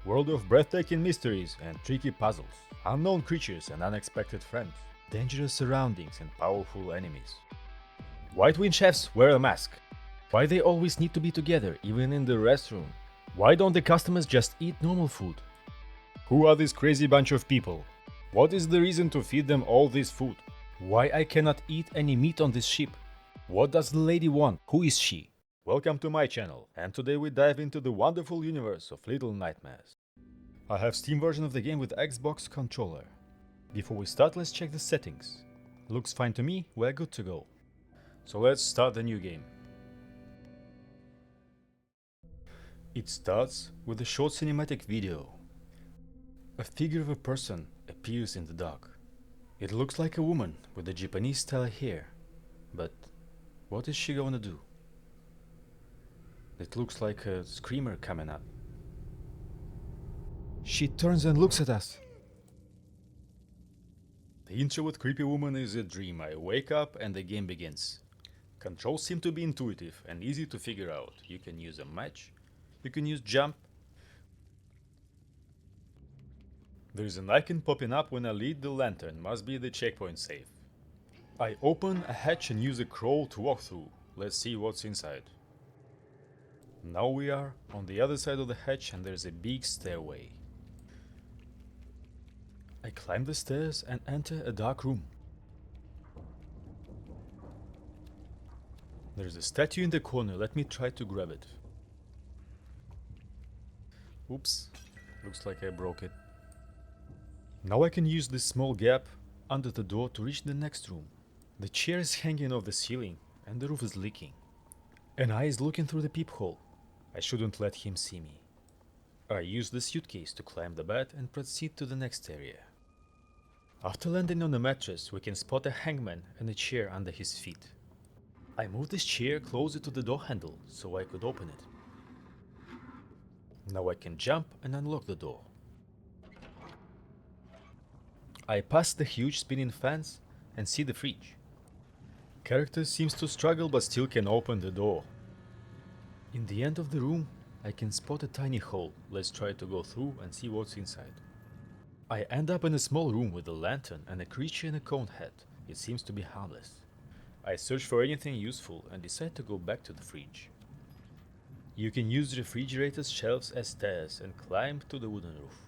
World of breathtaking mysteries and tricky puzzles, unknown creatures and unexpected friends, dangerous surroundings and powerful enemies. White Wing chefs wear a mask. Why they always need to be together, even in the restroom? Why don't the customers just eat normal food? Who are this crazy bunch of people? What is the reason to feed them all this food? Why I cannot eat any meat on this ship? What does the lady want? Who is she? Welcome to my channel, and today we dive into the wonderful universe of Little Nightmares. I have Steam version of the game with Xbox controller. Before we start, let's check the settings. Looks fine to me, we're good to go. So let's start the new game. It starts with a short cinematic video. A figure of a person appears in the dark. It looks like a woman with a Japanese style hair, but what is she gonna do? It looks like a screamer coming up. She turns and looks at us. The intro with creepy woman is a dream. I wake up and the game begins. Controls seem to be intuitive and easy to figure out. You can use a match, you can use jump. There is an icon popping up when I lead the lantern, must be the checkpoint safe. I open a hatch and use a crawl to walk through. Let's see what's inside. Now we are on the other side of the hatch and there's a big stairway. I climb the stairs and enter a dark room. There's a statue in the corner, let me try to grab it. Oops, looks like I broke it. Now I can use this small gap under the door to reach the next room. The chair is hanging off the ceiling and the roof is leaking. An eye is looking through the peephole. I shouldn't let him see me. I use the suitcase to climb the bed and proceed to the next area. After landing on the mattress, we can spot a hangman and a chair under his feet. I move this chair closer to the door handle so I could open it. Now I can jump and unlock the door. I pass the huge spinning fans and see the fridge. Character seems to struggle but still can open the door. In the end of the room, I can spot a tiny hole. Let's try to go through and see what's inside. I end up in a small room with a lantern and a creature in a cone hat. It seems to be harmless. I search for anything useful and decide to go back to the fridge. You can use refrigerator's shelves as stairs and climb to the wooden roof.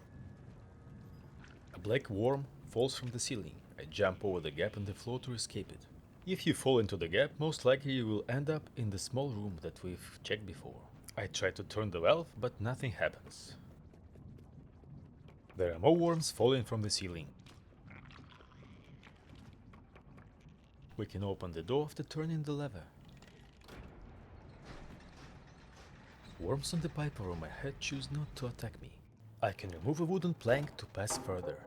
A black worm falls from the ceiling. I jump over the gap in the floor to escape it. If you fall into the gap, most likely you will end up in the small room that we've checked before. I try to turn the valve, but nothing happens. There are more worms falling from the ceiling. We can open the door after turning the lever. Worms on the pipe over my head choose not to attack me. I can remove a wooden plank to pass further.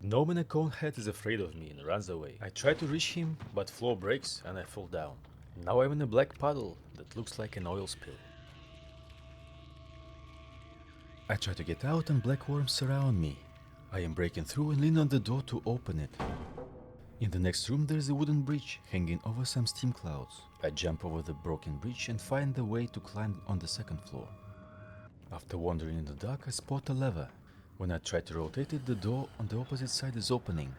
Gnome in a cone hat is afraid of me and runs away. I try to reach him, but floor breaks and I fall down. Now I'm in a black puddle that looks like an oil spill. I try to get out and black worms surround me. I am breaking through and lean on the door to open it. In the next room there is a wooden bridge hanging over some steam clouds. I jump over the broken bridge and find the way to climb on the second floor. After wandering in the dark, I spot a lever. When I try to rotate it, the door on the opposite side is opening.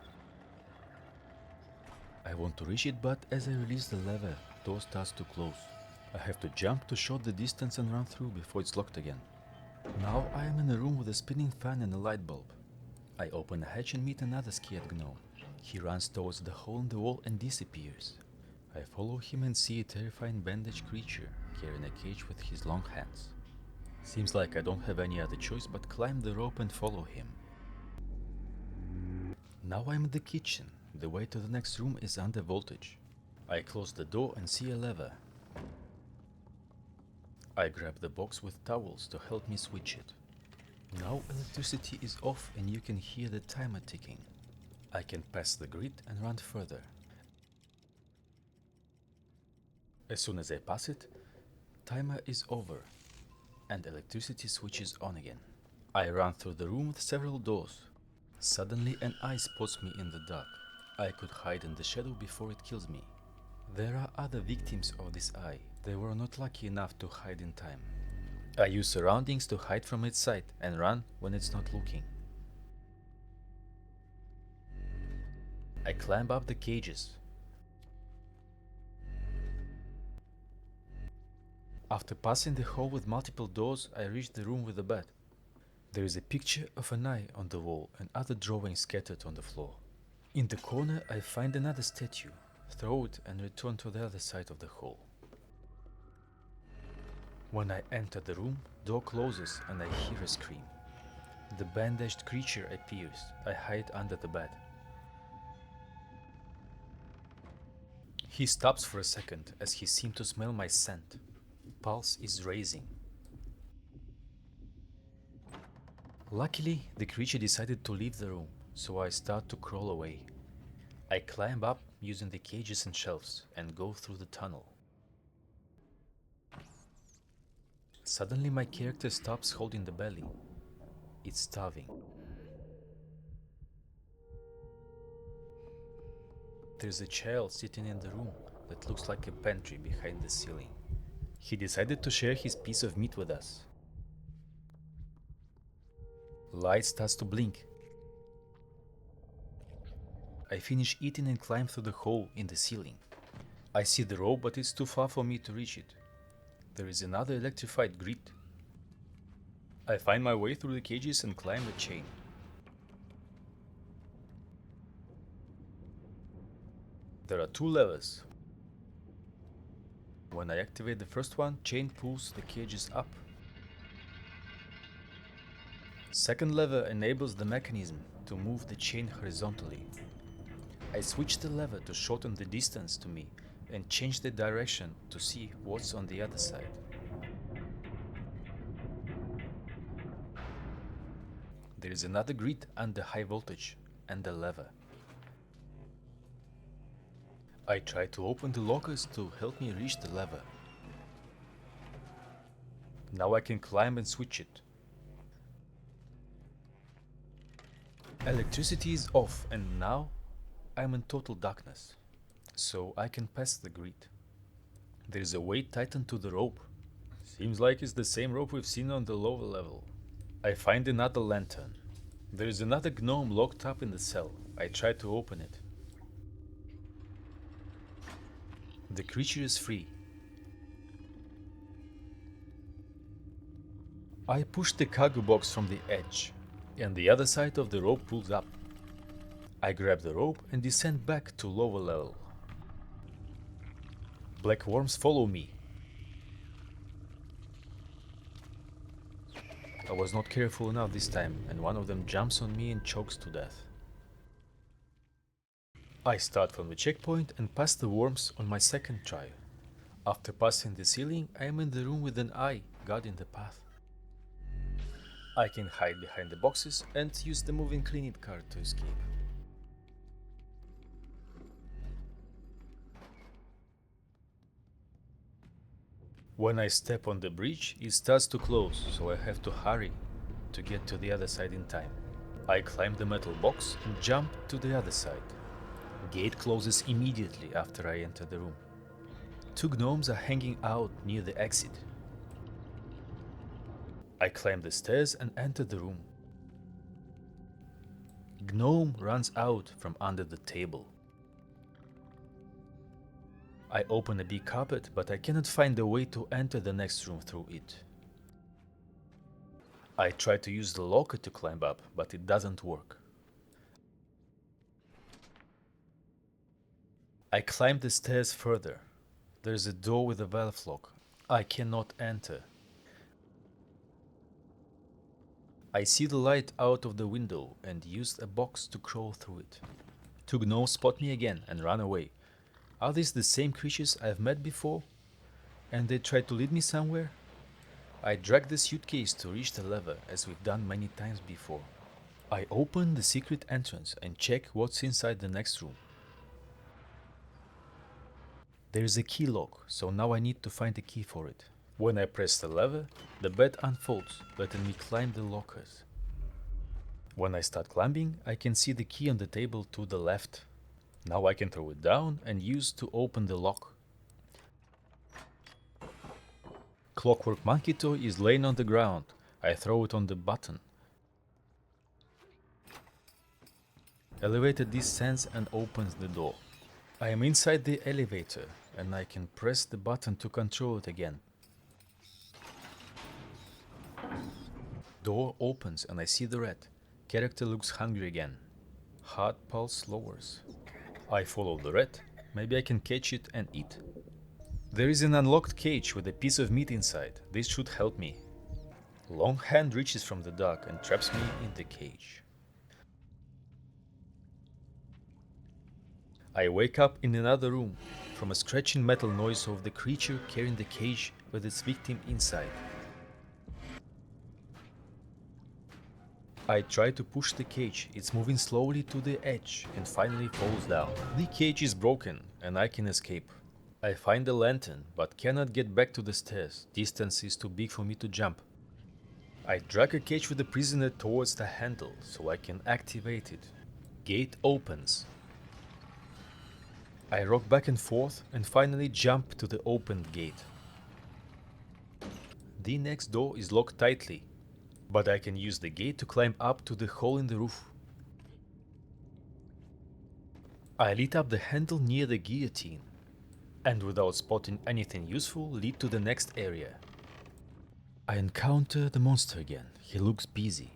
I want to reach it, but as I release the lever, the door starts to close. I have to jump to short the distance and run through before it's locked again. Now I am in a room with a spinning fan and a light bulb. I open a hatch and meet another scared gnome. He runs towards the hole in the wall and disappears. I follow him and see a terrifying bandaged creature carrying a cage with his long hands. Seems like I don't have any other choice but climb the rope and follow him. Now I'm in the kitchen. The way to the next room is under voltage. I close the door and see a lever. I grab the box with towels to help me switch it. Now electricity is off and you can hear the timer ticking. I can pass the grid and run further. As soon as I pass it, timer is over and electricity switches on again. I run through the room with several doors. Suddenly an eye spots me in the dark. I could hide in the shadow before it kills me. There are other victims of this eye. They were not lucky enough to hide in time. I use surroundings to hide from its sight and run when it's not looking. I climb up the cages. After passing the hall with multiple doors, I reach the room with the bed. There is a picture of an eye on the wall and other drawings scattered on the floor. In the corner, I find another statue, throw it and return to the other side of the hall. When I enter the room, door closes and I hear a scream. The bandaged creature appears. I hide under the bed. He stops for a second as he seems to smell my scent. Pulse is raising. Luckily, the creature decided to leave the room, so I start to crawl away. I climb up using the cages and shelves and go through the tunnel. Suddenly my character stops holding the belly. It's starving. There's a child sitting in the room that looks like a pantry behind the ceiling. He decided to share his piece of meat with us. Light starts to blink. I finish eating and climb through the hole in the ceiling. I see the rope, but it's too far for me to reach it. There is another electrified grid. I find my way through the cages and climb the chain. There are two levers. When I activate the first one, chain pulls the cages up. Second lever enables the mechanism to move the chain horizontally. I switch the lever to shorten the distance to me and change the direction to see what's on the other side. There is another grid under high voltage and a lever. I try to open the lockers to help me reach the lever. Now I can climb and switch it. Electricity is off and now I'm in total darkness, so I can pass the grid. There is a weight tightened to the rope. Seems like it's the same rope we've seen on the lower level. I find another lantern. There is another gnome locked up in the cell. I try to open it. The creature is free. I push the cargo box from the edge, and the other side of the rope pulls up. I grab the rope and descend back to lower level. Black worms follow me. I was not careful enough this time, and one of them jumps on me and chokes to death. I start from the checkpoint and pass the worms on my second try. After passing the ceiling, I am in the room with an eye guarding the path. I can hide behind the boxes and use the moving cleaning cart to escape. When I step on the bridge, it starts to close, so I have to hurry to get to the other side in time. I climb the metal box and jump to the other side. Gate closes immediately after I enter the room. Two gnomes are hanging out near the exit. I climb the stairs and enter the room. Gnome runs out from under the table. I open a big cupboard, but I cannot find a way to enter the next room through it. I try to use the locker to climb up, but it doesn't work. I climb the stairs further. There's a door with a valve lock. I cannot enter. I see the light out of the window and use a box to crawl through it. Two gnomes spot me again and run away. Are these the same creatures I've met before? And they try to lead me somewhere? I drag the suitcase to reach the lever, as we've done many times before. I open the secret entrance and check what's inside the next room. There is a key lock, so now I need to find a key for it. When I press the lever, the bed unfolds, letting me climb the lockers. When I start climbing, I can see the key on the table to the left. Now I can throw it down and use to open the lock. Clockwork Monkey toy is laying on the ground. I throw it on the button. Elevator descends and opens the door. I am inside the elevator and I can press the button to control it again. Door opens and I see the rat. Character looks hungry again. Heart pulse lowers. I follow the rat. Maybe I can catch it and eat. There is an unlocked cage with a piece of meat inside. This should help me. Long hand reaches from the dark and traps me in the cage. I wake up in another room from a scratching metal noise of the creature carrying the cage with its victim inside. I try to push the cage. It's moving slowly to the edge and finally falls down. The cage is broken and I can escape. I find a lantern but cannot get back to the stairs. Distance is too big for me to jump. I drag a cage with the prisoner towards the handle so I can activate it. Gate opens. I rock back and forth and finally jump to the opened gate. The next door is locked tightly, but I can use the gate to climb up to the hole in the roof. I lit up the handle near the guillotine, and without spotting anything useful, lead to the next area. I encounter the monster again. He looks busy.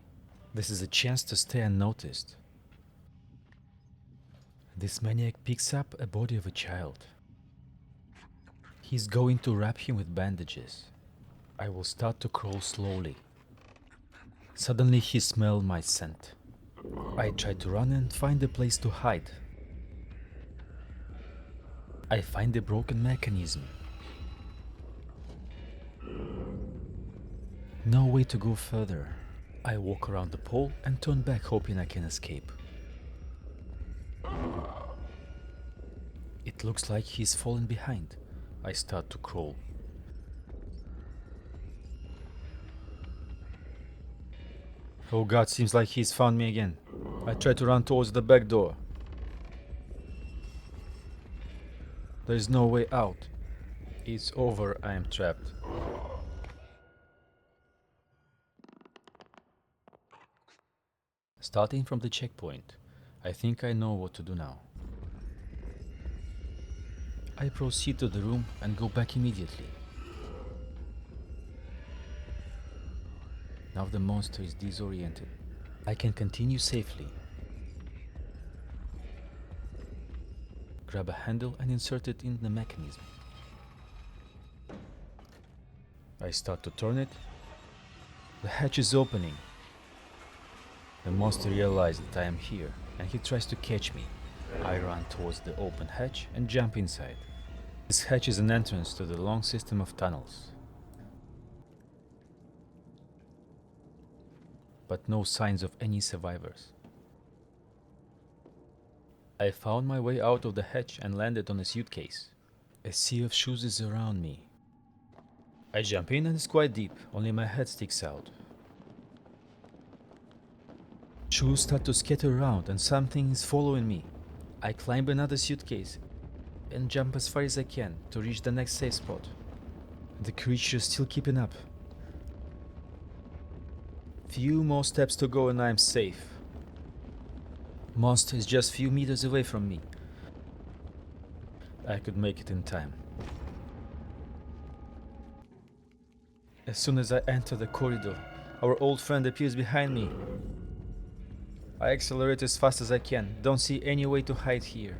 This is a chance to stay unnoticed. This maniac picks up a body of a child. He's going to wrap him with bandages. I will start to crawl slowly. Suddenly he smells my scent. I try to run and find a place to hide. I find a broken mechanism. No way to go further. I walk around the pole and turn back hoping I can escape. It looks like he's fallen behind. I start to crawl. Oh god, seems like he's found me again. I try to run towards the back door. There is no way out. It's over, I am trapped. Starting from the checkpoint, I think I know what to do now. I proceed to the room and go back immediately. Now the monster is disoriented. I can continue safely. Grab a handle and insert it in the mechanism. I start to turn it. The hatch is opening. The monster realizes that I am here and he tries to catch me. I run towards the open hatch and jump inside. This hatch is an entrance to the long system of tunnels. But no signs of any survivors. I found my way out of the hatch and landed on a suitcase. A sea of shoes is around me. I jump in and it's quite deep, only my head sticks out. Shoes start to scatter around and something is following me. I climb another suitcase and jump as far as I can to reach the next safe spot. The creature is still keeping up. Few more steps to go and I am safe. Monster is just few meters away from me. I could make it in time. As soon as I enter the corridor, our old friend appears behind me. I accelerate as fast as I can. Don't see any way to hide here.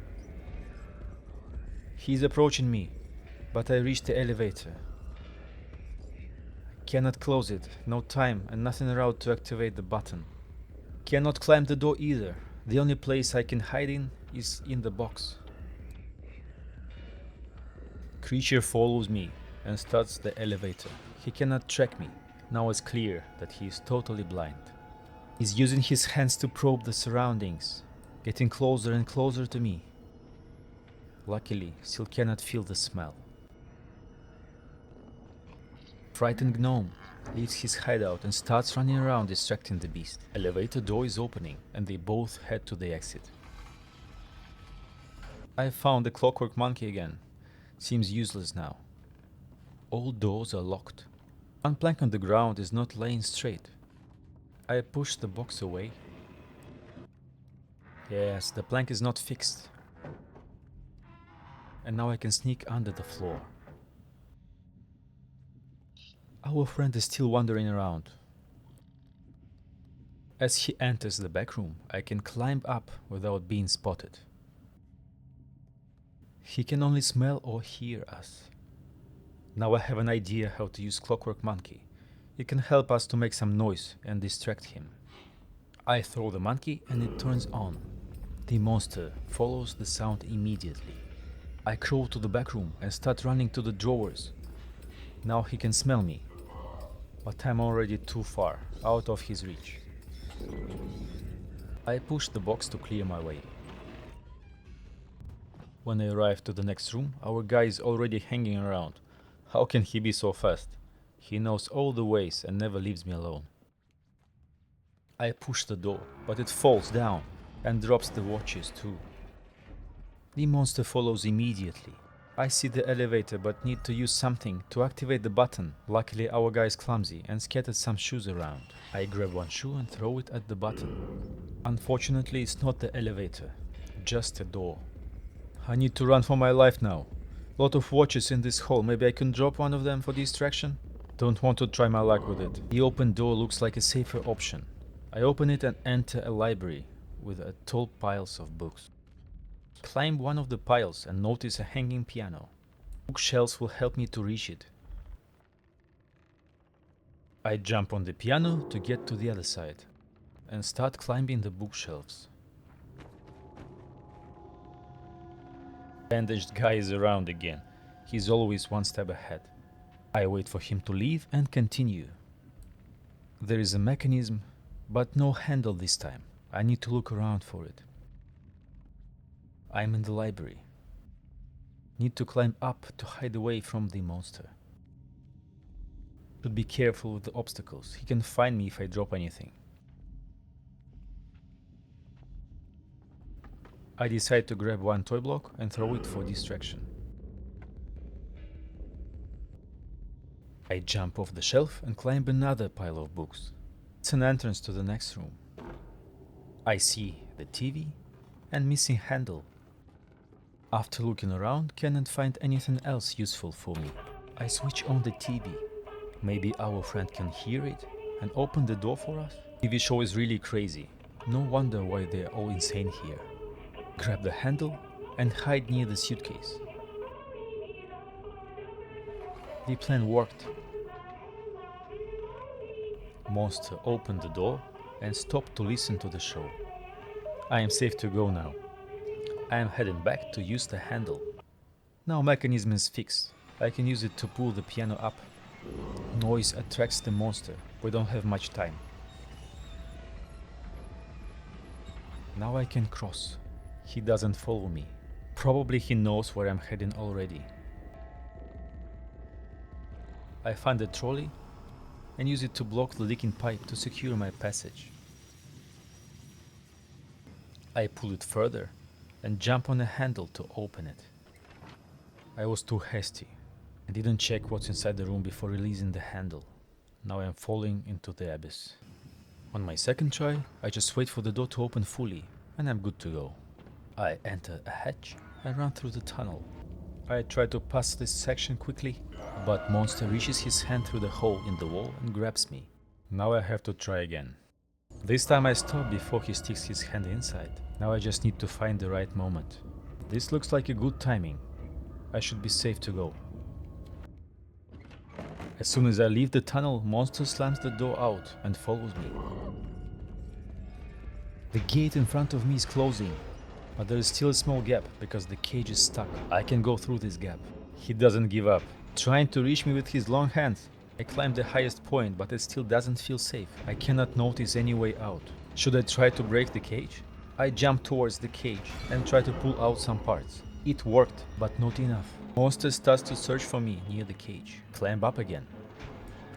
He's approaching me, but I reach the elevator. I cannot close it, no time and nothing around to activate the button. Cannot climb the door either. The only place I can hide in is in the box. Creature follows me and starts the elevator. He cannot track me. Now it's clear that he is totally blind. He's using his hands to probe the surroundings, getting closer and closer to me. Luckily, still cannot feel the smell. Frightened gnome leaves his hideout and starts running around distracting the beast. Elevator door is opening and they both head to the exit. I found the clockwork monkey again. Seems useless now. All doors are locked. One plank on the ground is not laying straight. I push the box away. Yes, the plank is not fixed. And now I can sneak under the floor. Our friend is still wandering around. As he enters the back room, I can climb up without being spotted. He can only smell or hear us. Now I have an idea how to use Clockwork Monkey. It can help us to make some noise and distract him. I throw the monkey and it turns on. The monster follows the sound immediately. I crawl to the back room and start running to the drawers. Now he can smell me, but I'm already too far, out of his reach. I push the box to clear my way. When I arrive to the next room, our guy is already hanging around. How can he be so fast? He knows all the ways and never leaves me alone. I push the door, but it falls down and drops the watches too. The monster follows immediately. I see the elevator but need to use something to activate the button. Luckily our guy is clumsy and scattered some shoes around. I grab one shoe and throw it at the button. Unfortunately it's not the elevator, just a door. I need to run for my life now. Lot of watches in this hall, maybe I can drop one of them for distraction? Don't want to try my luck with it. The open door looks like a safer option. I open it and enter a library with tall piles of books. Climb one of the piles and notice a hanging piano. Bookshelves will help me to reach it. I jump on the piano to get to the other side and start climbing the bookshelves. Bandaged guy is around again. He's always one step ahead. I wait for him to leave and continue. There is a mechanism, but no handle this time. I need to look around for it. I'm in the library. Need to climb up to hide away from the monster. Should be careful with the obstacles. He can find me if I drop anything. I decide to grab one toy block and throw it for distraction. I jump off the shelf and climb another pile of books. It's an entrance to the next room. I see the TV and missing handle. After looking around, cannot find anything else useful for me. I switch on the TV. Maybe our friend can hear it and open the door for us? TV show is really crazy. No wonder why they're all insane here. Grab the handle and hide near the suitcase. The plan worked. Monster opened the door and stopped to listen to the show. I am safe to go now. I am heading back to use the handle. Now mechanism is fixed. I can use it to pull the piano up. Noise attracts the monster. We don't have much time. Now I can cross. He doesn't follow me. Probably he knows where I'm heading already. I find a trolley and use it to block the leaking pipe to secure my passage. I pull it further and jump on a handle to open it. I was too hasty. I didn't check what's inside the room before releasing the handle. Now I am falling into the abyss. On my second try, I just wait for the door to open fully and I'm good to go. I enter a hatch and run through the tunnel. I try to pass this section quickly, but monster reaches his hand through the hole in the wall and grabs me. Now I have to try again. This time I stop before he sticks his hand inside. Now I just need to find the right moment. This looks like a good timing. I should be safe to go. As soon as I leave the tunnel, monster slams the door out and follows me. The gate in front of me is closing, but there is still a small gap because the cage is stuck. I can go through this gap. He doesn't give up, trying to reach me with his long hands. I climb the highest point, but it still doesn't feel safe. I cannot notice any way out. Should I try to break the cage? I jump towards the cage and try to pull out some parts. It worked, but not enough. Monster starts to search for me near the cage. Climb up again.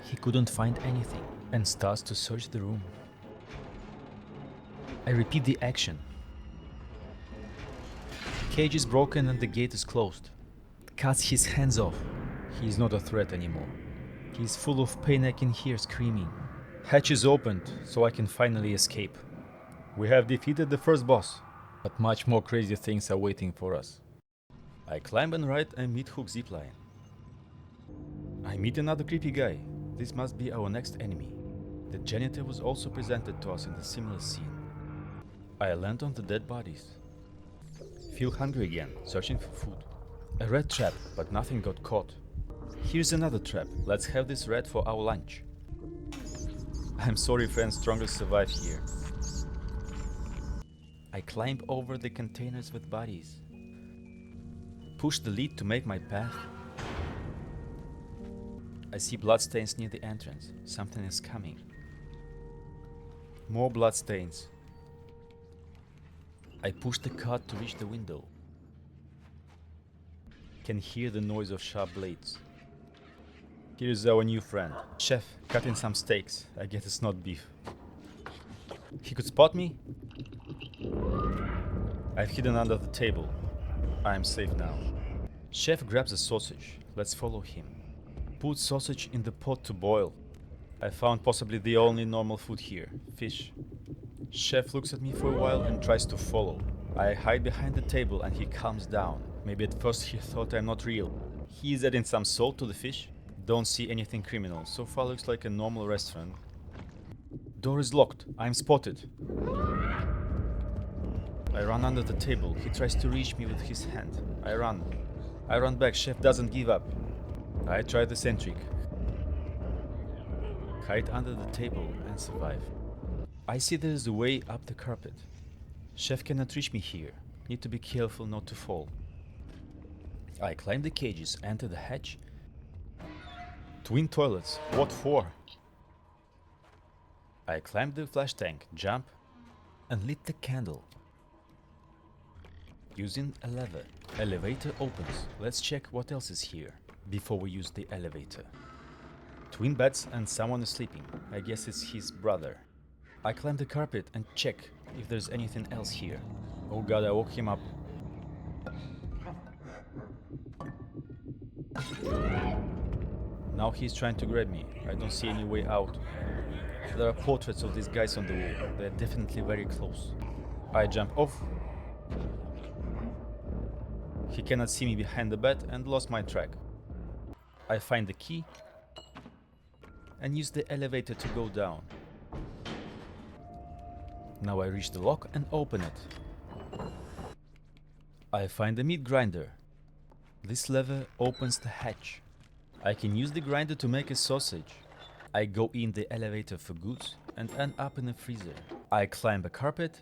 He couldn't find anything and starts to search the room. I repeat the action. The cage is broken and the gate is closed. Cuts his hands off. He's not a threat anymore. He's full of pain, I can hear screaming. Hatch is opened, so I can finally escape. We have defeated the first boss, but much more crazy things are waiting for us. I climb and ride a mid-hook zipline. I meet another creepy guy. This must be our next enemy. The janitor was also presented to us in the similar scene. I land on the dead bodies. Feel hungry again, searching for food. A rat trap, but nothing got caught. Here's another trap. Let's have this rat for our lunch. I'm sorry friends, strongest survive here. I climb over the containers with bodies. Push the lead to make my path. I see bloodstains near the entrance. Something is coming. More bloodstains. I push the cart to reach the window. Can hear the noise of sharp blades. Here's our new friend. Chef, cutting some steaks. I guess it's not beef. He could spot me? I've hidden under the table. I'm safe now. Chef grabs a sausage. Let's follow him. Put sausage in the pot to boil. I found possibly the only normal food here, fish. Chef looks at me for a while and tries to follow. I hide behind the table and he calms down. Maybe at first he thought I'm not real. He is adding some salt to the fish. Don't see anything criminal. So far looks like a normal restaurant. Door is locked. I'm spotted. I run under the table. He tries to reach me with his hand. I run back. Chef doesn't give up. I try the same trick. Hide under the table and survive. I see there is a way up the carpet. Chef cannot reach me here. Need to be careful not to fall. I climb the cages, enter the hatch. Twin toilets. What for? I climb the flash tank, jump, and lit the candle. Using a lever. Elevator opens. Let's check what else is here before we use the elevator. Twin beds and someone is sleeping. I guess it's his brother. I climb the carpet and check if there's anything else here. Oh god, I woke him up. Now he's trying to grab me. I don't see any way out. There are portraits of these guys on the wall. They're definitely very close. I jump off. He cannot see me behind the bed and lost my track. I find the key and use the elevator to go down. Now I reach the lock and open it. I find the meat grinder. This lever opens the hatch. I can use the grinder to make a sausage. I go in the elevator for goods and end up in a freezer. I climb a carpet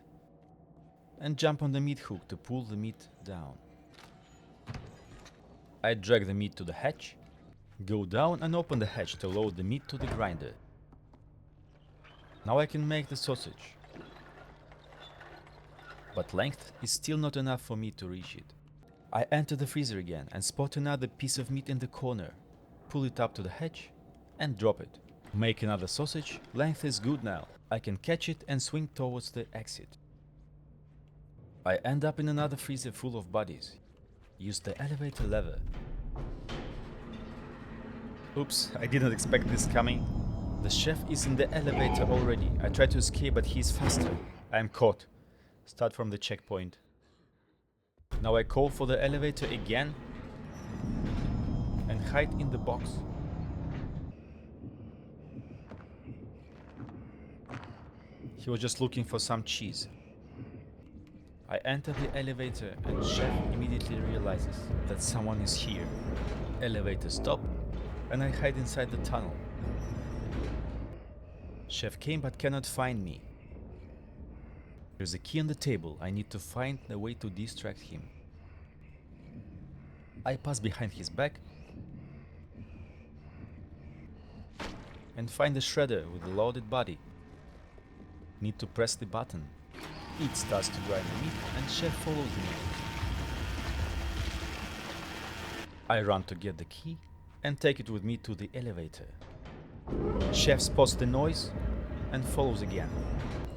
and jump on the meat hook to pull the meat down. I drag the meat to the hatch, go down and open the hatch to load the meat to the grinder. Now I can make the sausage. But length is still not enough for me to reach it. I enter the freezer again and spot another piece of meat in the corner. Pull it up to the hatch and drop it. Make another sausage. Length is good now. I can catch it and swing towards the exit. I end up in another freezer full of bodies. Use the elevator lever. Oops, I didn't expect this coming. The chef is in the elevator already. I try to escape, but he's faster. I am caught. Start from the checkpoint. Now I call for the elevator again and hide in the box. He was just looking for some cheese. I enter the elevator and chef immediately realizes that someone is here. Elevator stop and I hide inside the tunnel. Chef came but cannot find me. There's a key on the table. I need to find a way to distract him. I pass behind his back and find a shredder with a loaded body. Need to press the button. It starts to grind the meat and chef follows me. I run to get the key and take it with me to the elevator. Chef spots the noise and follows again.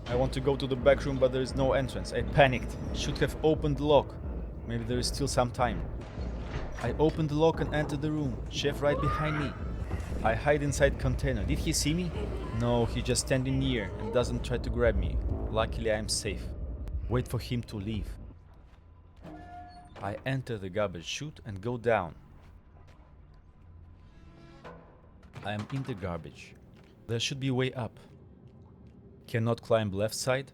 I want to go to the back room, but there is no entrance. I panicked. Should have opened the lock. Maybe there is still some time. I open the lock and enter the room. Chef right behind me. I hide inside container. Did he see me? No, he just standing near and doesn't try to grab me. Luckily I'm safe. Wait for him to leave. I enter the garbage chute and go down. I am in the garbage. There should be a way up. Cannot climb left side?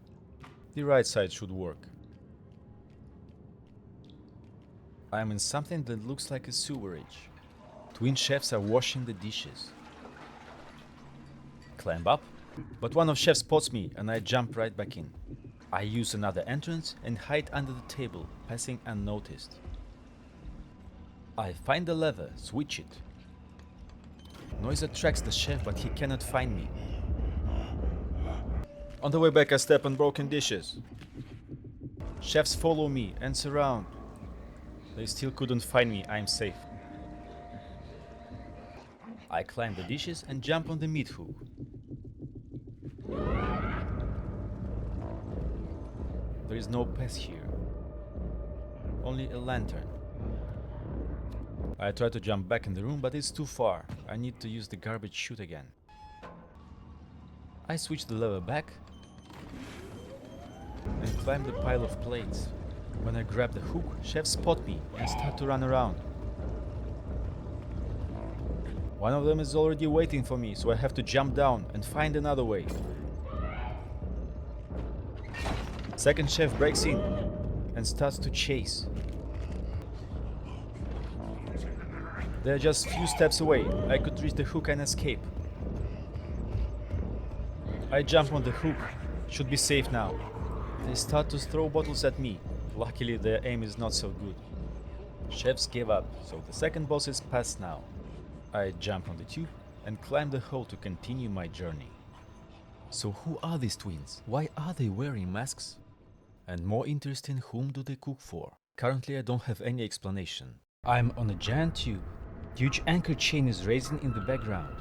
The right side should work. I am in something that looks like a sewerage. Twin chefs are washing the dishes. Climb up, but one of chefs spots me and I jump right back in. I use another entrance and hide under the table, passing unnoticed. I find the lever, switch it. Noise attracts the chef, but he cannot find me. On the way back I step on broken dishes. Chefs follow me and surround. They still couldn't find me, I'm safe. I climb the dishes and jump on the meat hook. There is no path here. Only a lantern. I try to jump back in the room, but it's too far. I need to use the garbage chute again. I switch the lever back and climb the pile of plates. When I grab the hook, chefs spot me and start to run around. One of them is already waiting for me, so I have to jump down and find another way. Second chef breaks in and starts to chase. They're just few steps away. I could reach the hook and escape. I jump on the hook. Should be safe now. They start to throw bottles at me. Luckily their aim is not so good. Chefs gave up, so the second boss is past now. I jump on the tube and climb the hole to continue my journey. So who are these twins? Why are they wearing masks? And more interesting, whom do they cook for? Currently I don't have any explanation. I'm on a giant tube. Huge anchor chain is raising in the background.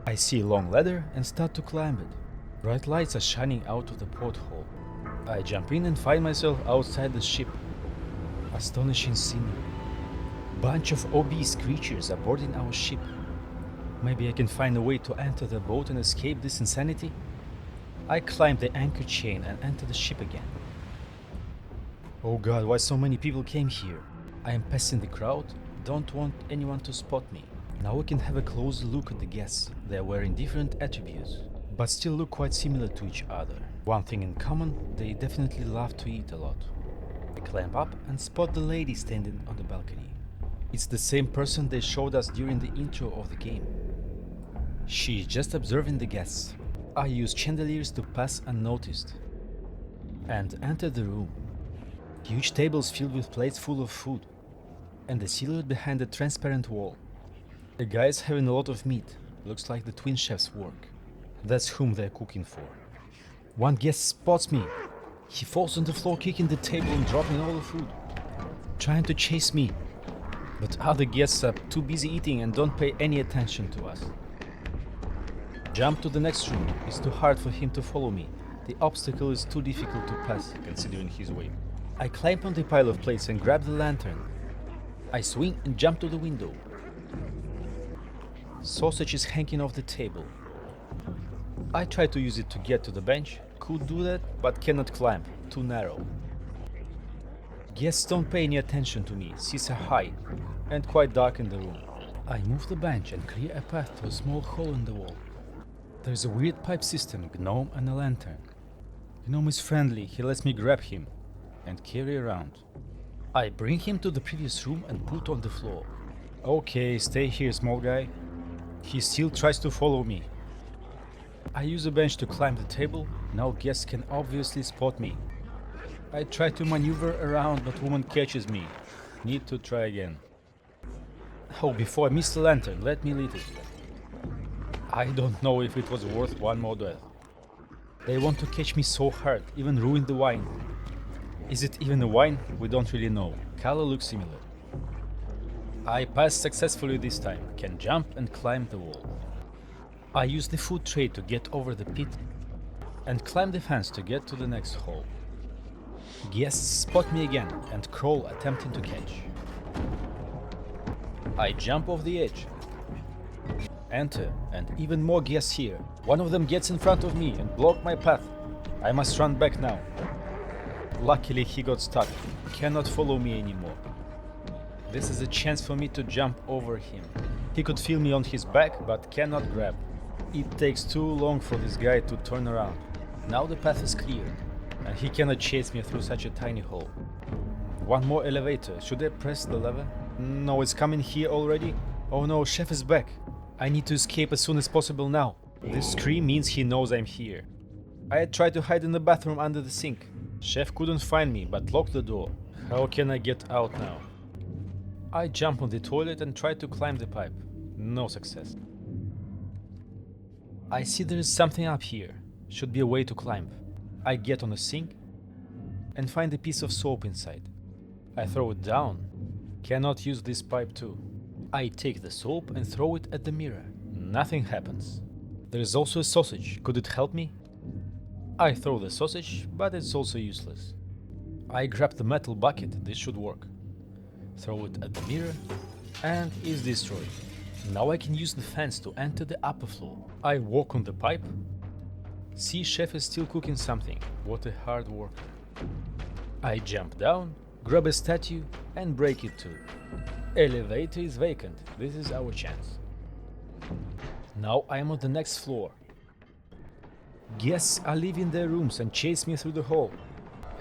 I see a long ladder and start to climb it. Bright lights are shining out of the porthole. I jump in and find myself outside the ship. Astonishing scenery. Bunch of obese creatures are boarding our ship. Maybe I can find a way to enter the boat and escape this insanity? I climb the anchor chain and enter the ship again. Oh god, why so many people came here? I am passing the crowd, don't want anyone to spot me. Now we can have a closer look at the guests. They are wearing different attributes, but still look quite similar to each other. One thing in common, they definitely love to eat a lot. I climb up and spot the lady standing on the balcony. It's the same person they showed us during the intro of the game. She is just observing the guests. I use chandeliers to pass unnoticed and enter the room. Huge tables filled with plates full of food and the silhouette behind the transparent wall. The guy is having a lot of meat. Looks like the twin chef's work. That's whom they're cooking for. One guest spots me. He falls on the floor, kicking the table and dropping all the food, trying to chase me. But other guests are too busy eating and don't pay any attention to us. Jump to the next room. It's too hard for him to follow me. The obstacle is too difficult to pass, considering his weight. I climb on the pile of plates and grab the lantern. I swing and jump to the window. Sausage is hanging off the table. I try to use it to get to the bench. Could do that, but cannot climb. Too narrow. Guests don't pay any attention to me. Seats are high and quite dark in the room. I move the bench and clear a path to a small hole in the wall. There's a weird pipe system, gnome and a lantern. Gnome is friendly, he lets me grab him and carry around. I bring him to the previous room and put on the floor. Okay, stay here, small guy. He still tries to follow me. I use a bench to climb the table. Now guests can obviously spot me. I try to maneuver around, but woman catches me. Need to try again. Oh, before I miss the lantern, let me lit it. I don't know if it was worth one more death. They want to catch me so hard, even ruin the wine. Is it even a wine? We don't really know. Color looks similar. I pass successfully this time, can jump and climb the wall. I use the food tray to get over the pit and climb the fence to get to the next hole. Guests spot me again and crawl, attempting to catch. I jump off the edge. Enter, and even more guests here. One of them gets in front of me and block my path. I must run back now. Luckily he got stuck. Cannot follow me anymore. This is a chance for me to jump over him. He could feel me on his back, but cannot grab. It takes too long for this guy to turn around. Now the path is cleared, and he cannot chase me through such a tiny hole. One more elevator. Should I press the lever? No, it's coming here already. Oh no, Chef is back. I need to escape as soon as possible now. This scream means he knows I'm here. I had tried to hide in the bathroom under the sink. Chef couldn't find me, but locked the door. How can I get out now? I jump on the toilet and try to climb the pipe. No success. I see there is something up here. Should be a way to climb. I get on the sink and find a piece of soap inside. I throw it down. Cannot use this pipe too. I take the soap and throw it at the mirror. Nothing happens. There is also a sausage. Could it help me? I throw the sausage, but it's also useless. I grab the metal bucket. This should work. Throw it at the mirror and is destroyed. Now I can use the fence to enter the upper floor. I walk on the pipe. See, Chef is still cooking something. What a hard worker. I jump down, grab a statue and break it too. Elevator is vacant. This is our chance. Now I am on the next floor. Guests are leaving their rooms and chase me through the hall.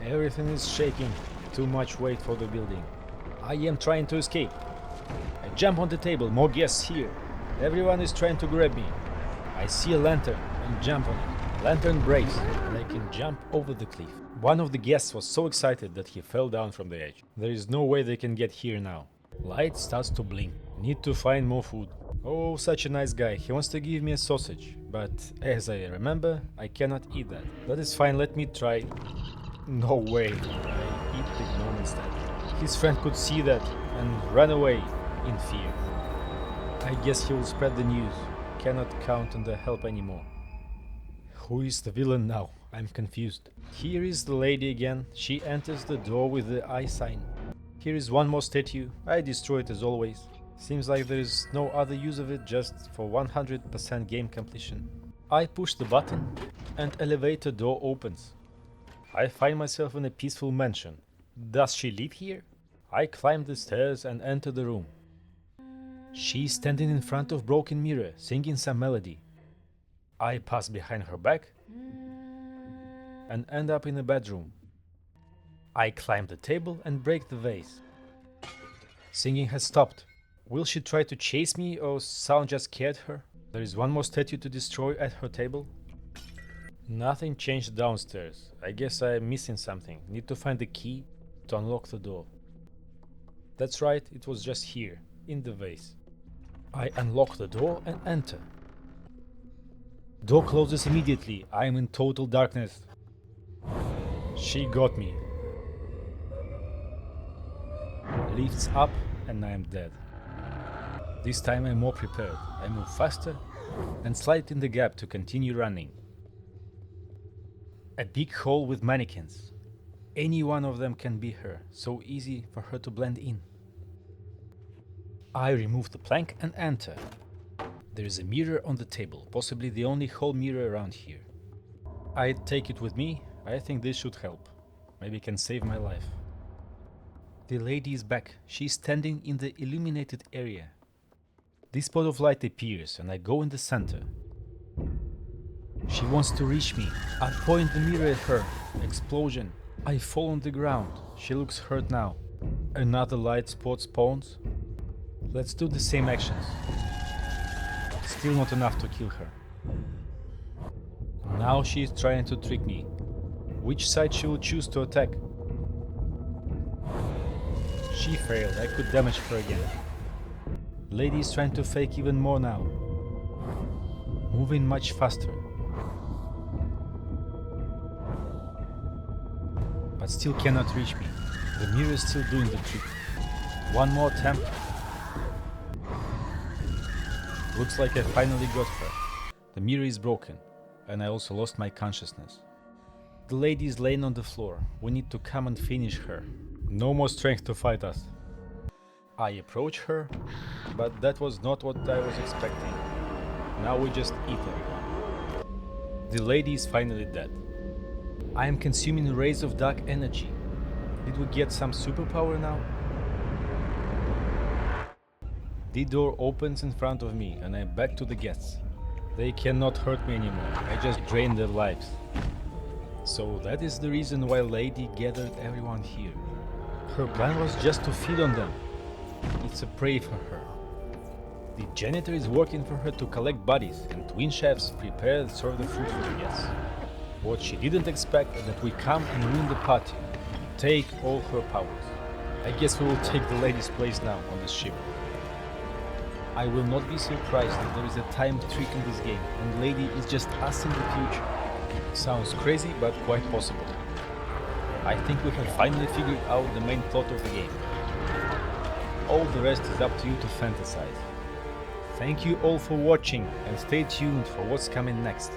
Everything is shaking. Too much weight for the building. I am trying to escape. I jump on the table. More guests here. Everyone is trying to grab me. I see a lantern and jump on it. Lantern breaks and I can jump over the cliff. One of the guests was so excited that he fell down from the edge. There is no way they can get here now. Light starts to blink. Need to find more food. Oh, such a nice guy. He wants to give me a sausage. But as I remember, I cannot eat that. That is fine, let me try. No way. I eat the gnome instead. His friend could see that and ran away in fear. I guess he will spread the news. Cannot count on their help anymore. Who is the villain now? I'm confused. Here is the lady again. She enters the door with the eye sign. Here is one more statue. I destroy it as always. Seems like there is no other use of it, just for 100% game completion. I push the button and elevator door opens. I find myself in a peaceful mansion. Does she live here? I climb the stairs and enter the room. She's standing in front of broken mirror, singing some melody. I pass behind her back and end up in the bedroom. I climb the table and break the vase. Singing has stopped. Will she try to chase me or sound just scared her? There is one more statue to destroy at her table. Nothing changed downstairs. I guess I am missing something. Need to find the key to unlock the door. That's right, it was just here, in the vase. I unlock the door and enter. Door closes immediately. I am in total darkness. She got me. Lifts up and I am dead. This time I'm more prepared. I move faster and slide in the gap to continue running. A big hole with mannequins. Any one of them can be her, so easy for her to blend in. I remove the plank and enter. There is a mirror on the table, possibly the only whole mirror around here. I take it with me. I think this should help. Maybe it can save my life. The lady is back. She's standing in the illuminated area. This spot of light appears and I go in the center. She wants to reach me. I point the mirror at her. Explosion. I fall on the ground. She looks hurt now. Another light spot spawns. Let's do the same actions. Still not enough to kill her. Now she is trying to trick me. Which side she will choose to attack? She failed. I could damage her again. Lady is trying to fake even more now. Moving much faster. But still cannot reach me. The mirror is still doing the trick. One more attempt. Looks like I finally got her. The mirror is broken, and I also lost my consciousness. The lady is laying on the floor. We need to come and finish her. No more strength to fight us. I approach her, but that was not what I was expecting. Now we just eat everyone. The lady is finally dead. I am consuming rays of dark energy. Did we get some superpower now? The door opens in front of me and I'm back to the guests. They cannot hurt me anymore, I just drained their lives. So that is the reason why Lady gathered everyone here. Her plan was just to feed on them. It's a prey for her. The janitor is working for her to collect bodies and twin chefs prepare and serve the food for the guests. What she didn't expect is that we come and ruin the party, take all her powers. I guess we will take the lady's place now on this ship. I will not be surprised if there is a time trick in this game and Lady is just us in the future. Sounds crazy, but quite possible. I think we have finally figured out the main plot of the game. All the rest is up to you to fantasize. Thank you all for watching and stay tuned for what's coming next.